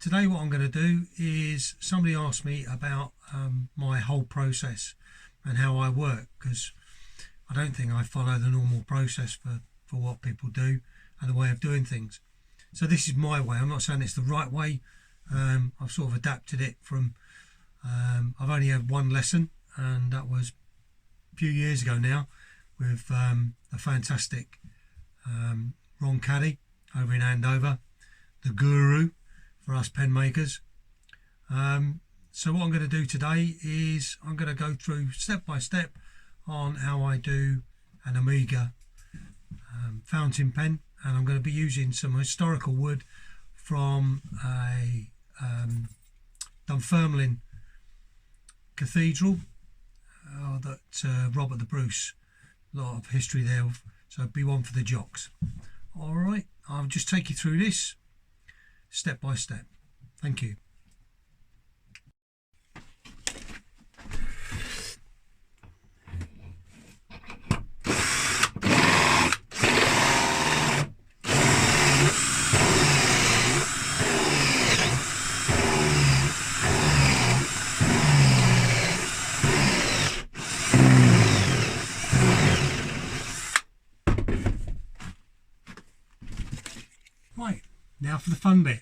Today what I'm going to do is, somebody asked me about my whole process and how I work, because I don't think I follow the normal process for what people do and the way of doing things. So this is my way. I'm not saying it's the right way. I've sort of adapted it from, I've only had one lesson, and that was a few years ago now with the fantastic Ron Caddy over in Andover, the guru for us pen makers. So what I'm going to do today is I'm going to go through step by step on how I do an Amiga fountain pen, and I'm going to be using some historical wood from a Dunfermline Cathedral that Robert the Bruce, a lot of history there, so it'll be one for the jocks. All right, I'll just take you through this step by step. Thank you. Right, now for the fun bit.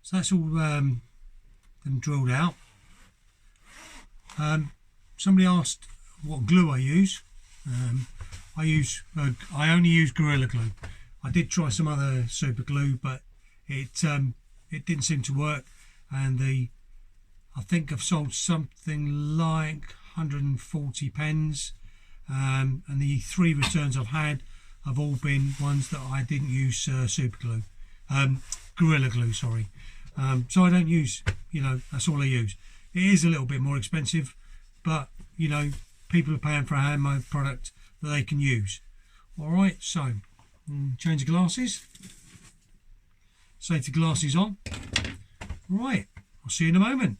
So that's all them drilled out. Somebody asked what glue I use. I only use Gorilla Glue. I did try some other super glue, but it didn't seem to work. And I think I've sold something like 140 pens, and the 3 returns I've had have all been ones that I didn't use super glue, Gorilla Glue, sorry. So I don't use, that's all I use. It is a little bit more expensive, but people are paying for a handmade product that they can use. All right, so change the glasses. Safety glasses on. Right, I'll see you in a moment.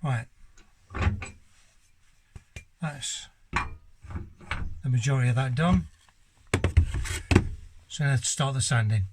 Right, that's the majority of that done. So let's start the sanding.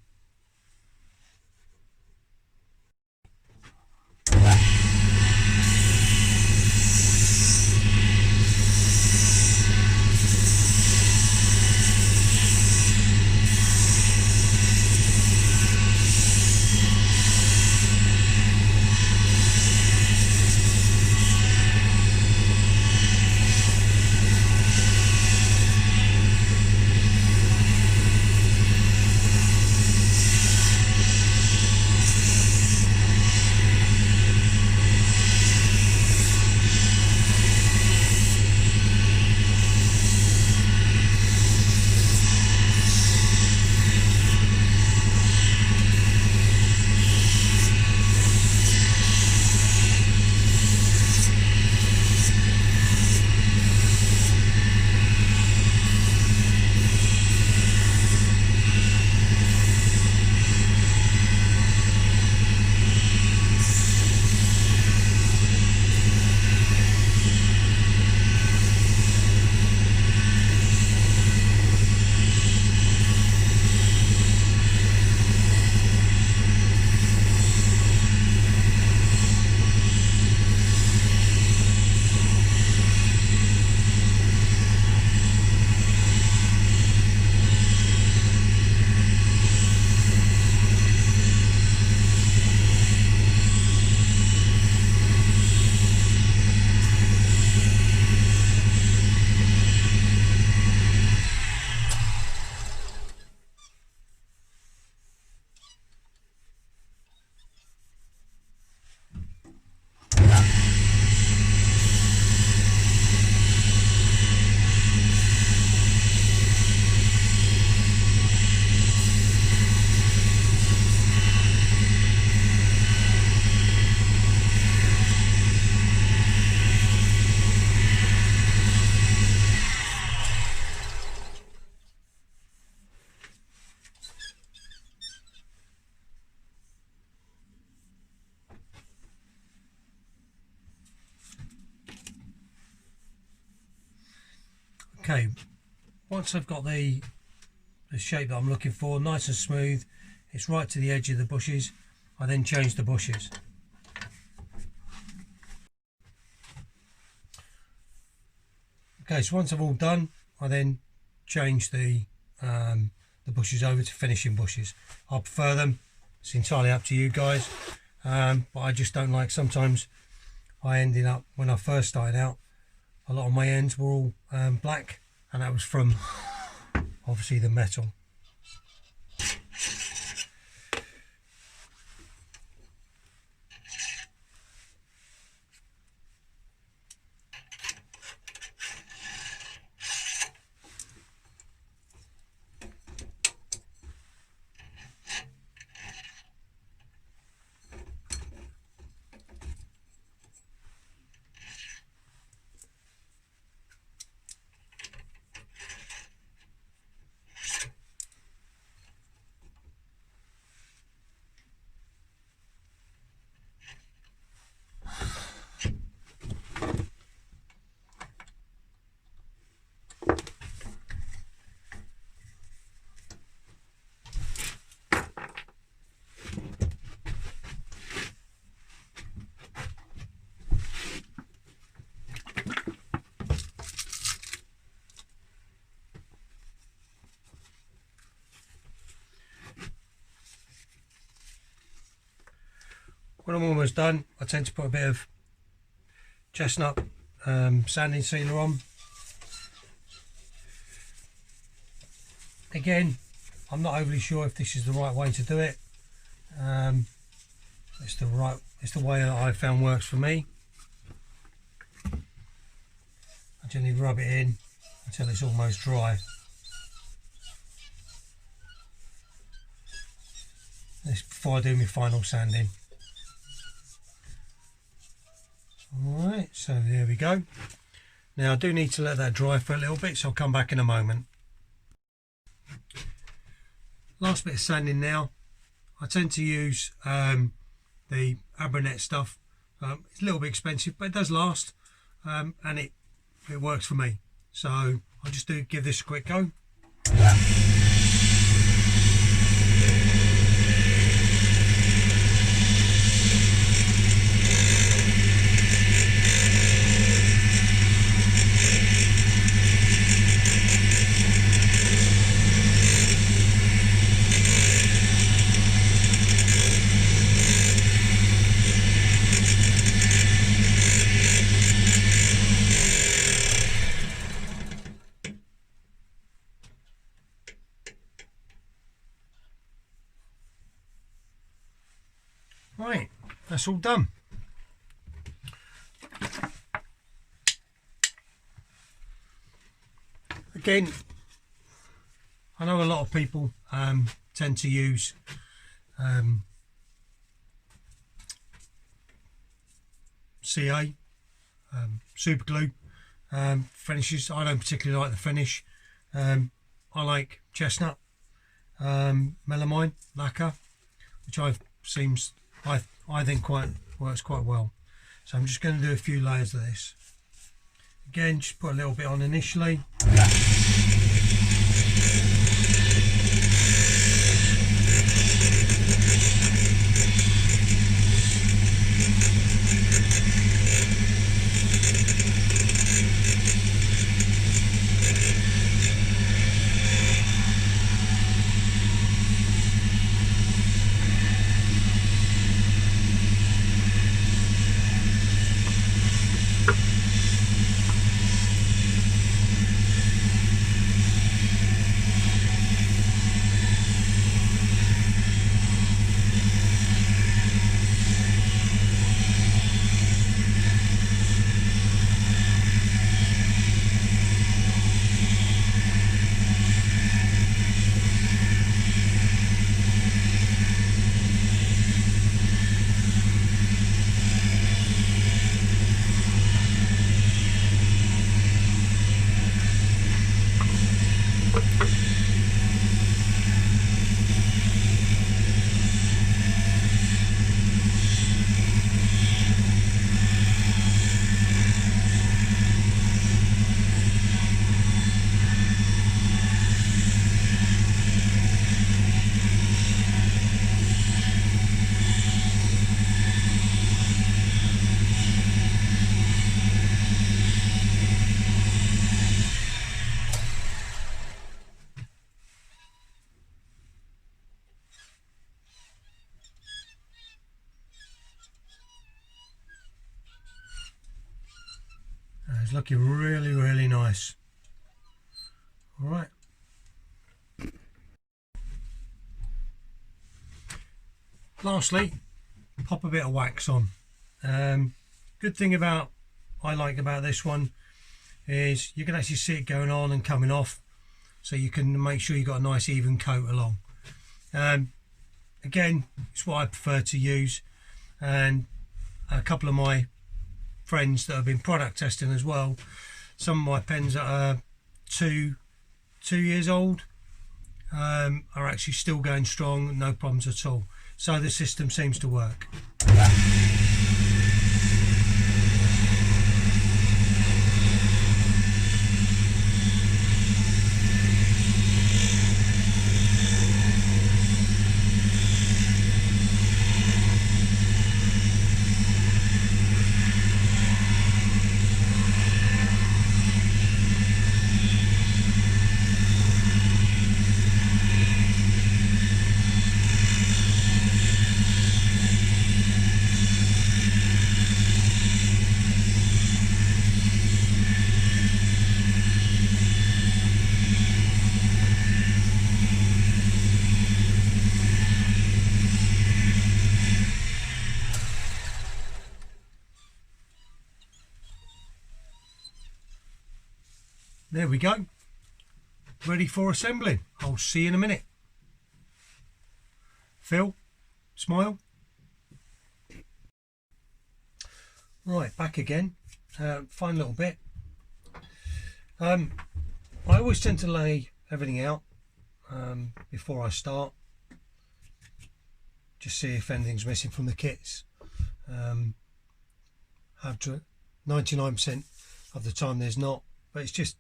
Okay, once I've got the shape that I'm looking for, nice and smooth, it's right to the edge of the bushes, I then change the bushes. Okay, so once I've all done, I then change the bushes over to finishing bushes. I prefer them, it's entirely up to you guys, but I just don't like, sometimes I ended up, when I first started out, a lot of my ends were all black, and that was from obviously the metal. When I'm almost done, I tend to put a bit of chestnut sanding sealer on. Again, I'm not overly sure if this is the right way to do it. It's the way that I found works for me. I gently rub it in until it's almost dry. This before I do my final sanding. Alright, so there we go. Now I do need to let that dry for a little bit, so I'll come back in a moment. Last bit of sanding now. I tend to use the Abranet stuff, It's a little bit expensive, but it does last, and it works for me. So I'll just give this a quick go. Right, that's all done. Again, I know a lot of people tend to use CA, super glue finishes. I don't particularly like the finish. I like chestnut, melamine lacquer, which I think works quite well. So I'm just going to do a few layers of this. Again, just put a little bit on initially. It's looking really, really nice. All right. Lastly, pop a bit of wax on. Good thing I like about this one is you can actually see it going on and coming off, so you can make sure you've got a nice even coat along. Again, it's what I prefer to use, and a couple of my friends that have been product testing as well, some of my pens that are two years old are actually still going strong, no problems at all. So the system seems to work. There we go, ready for assembling. I'll see you in a minute. Phil, smile. Right, back again. Fine little bit. I always tend to lay everything out before I start, just see if anything's missing from the kits. after 99% of the time there's not, but it's just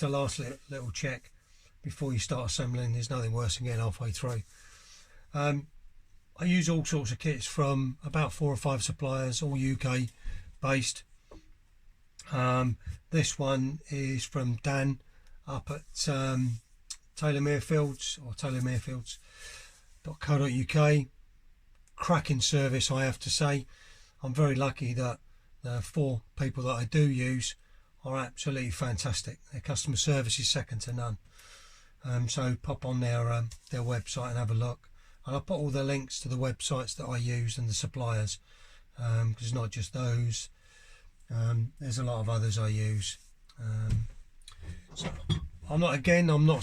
a last little check before you start assembling. There's nothing worse than getting halfway through. I use all sorts of kits from about 4 or 5 suppliers, all UK based. This one is from Dan up at Taylor Merefields, or taylormerefields.co.uk. Cracking service, I have to say. I'm very lucky that the 4 people that I do use are absolutely fantastic. Their customer service is second to none. So pop on their website and have a look. And I'll put all the links to the websites that I use and the suppliers, because it's not just those. There's a lot of others I use. So I'm not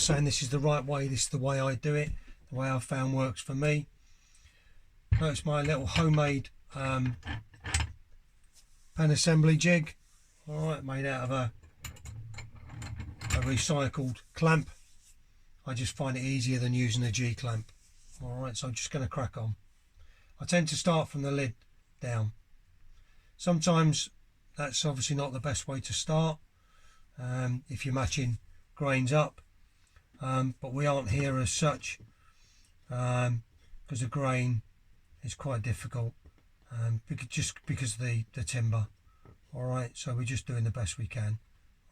saying this is the right way. This is the way I do it, the way I've found works for me. Notice my little homemade pen assembly jig. All right, made out of a recycled clamp. I just find it easier than using a G clamp. All right, so I'm just going to crack on. I tend to start from the lid down. Sometimes that's obviously not the best way to start if you're matching grains up, but we aren't here as such, because the grain is quite difficult, just because of the timber. All right, so we're just doing the best we can.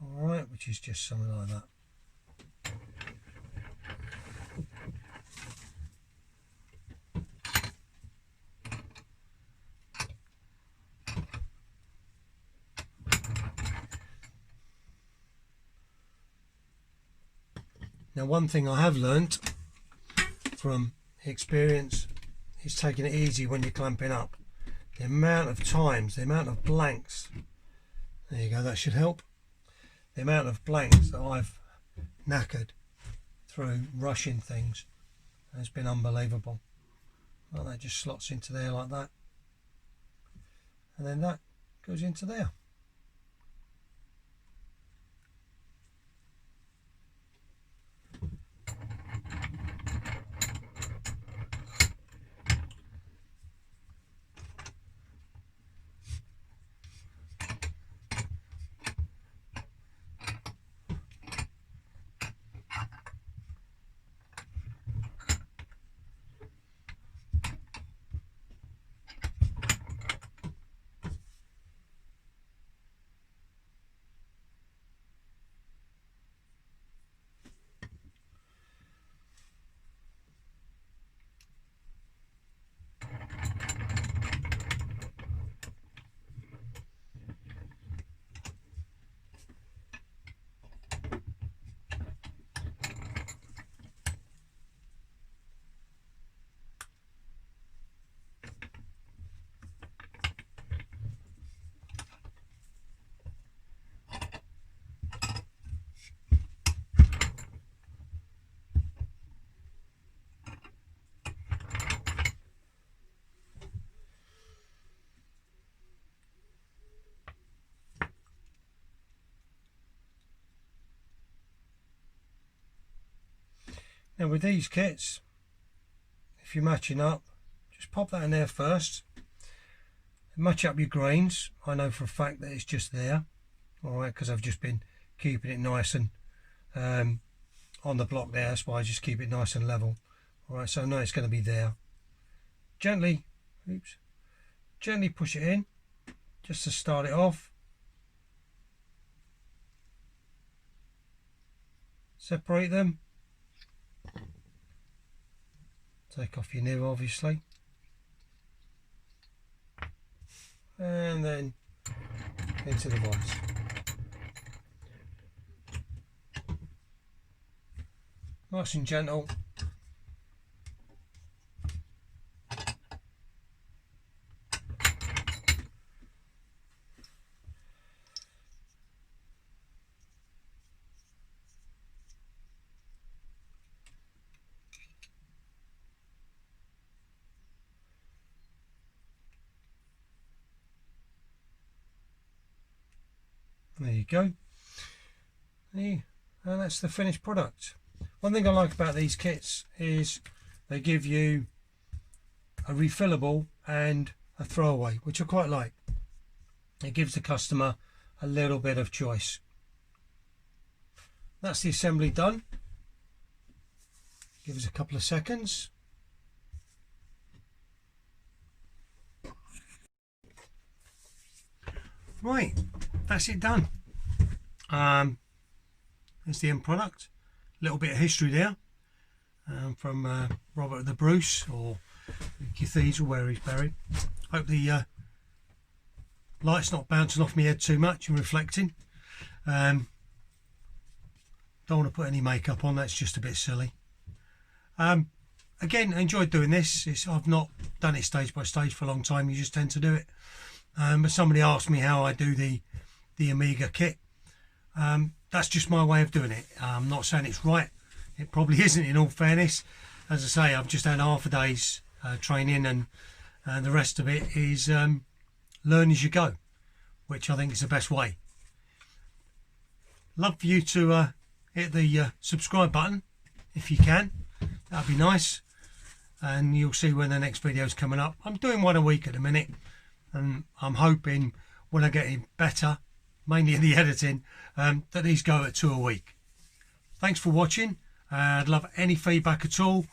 All right, which is just something like that. Now, one thing I have learnt from experience is taking it easy when you're clamping up. The amount of times, the amount of blanks, there you go, that should help. The amount of blanks that I've knackered through rushing things has been unbelievable. Well, that just slots into there like that, and then that goes into there. Now with these kits, if you're matching up, just pop that in there first. Match up your grains. I know for a fact that it's just there, all right, because I've just been keeping it nice and on the block there. That's why I just keep it nice and level. All right, so I know it's going to be there. Gently push it in just to start it off. Separate them. Take off your nib, obviously, and then into the vise. Nice and gentle. There you go. And that's the finished product. One thing I like about these kits is they give you a refillable and a throwaway, which I quite like. It gives the customer a little bit of choice. That's the assembly done. Give us a couple of seconds. Right, that's it done. There's the end product. A little bit of history there from Robert the Bruce, or the Cathedral where he's buried. Hope the light's not bouncing off my head too much and reflecting. Don't want to put any makeup on, that's just a bit silly. Again, I enjoyed doing this. I've not done it stage by stage for a long time, you just tend to do it. But somebody asked me how I do the Amiga kit. That's just my way of doing it. I'm not saying it's right. It probably isn't, in all fairness. As I say, I've just had half a day's training, and the rest of it is learn as you go, which I think is the best way. Love for you to hit the subscribe button if you can. That'd be nice, and you'll see when the next video is coming up. I'm doing one a week at the minute, and I'm hoping when I get it better, mainly in the editing, that these go at 2 a week. Thanks for watching. I'd love any feedback at all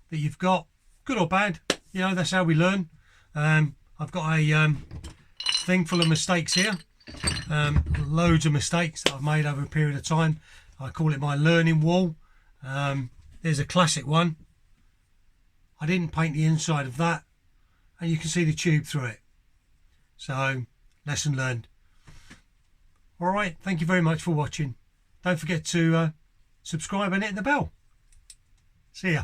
that you've got, good or bad. You know, that's how we learn. I've got a thing full of mistakes here, loads of mistakes that I've made over a period of time. I call it my learning wall. There's a classic one. I didn't paint the inside of that, and you can see the tube through it. So, lesson learned. Alright, thank you very much for watching. Don't forget to subscribe and hit the bell. See ya.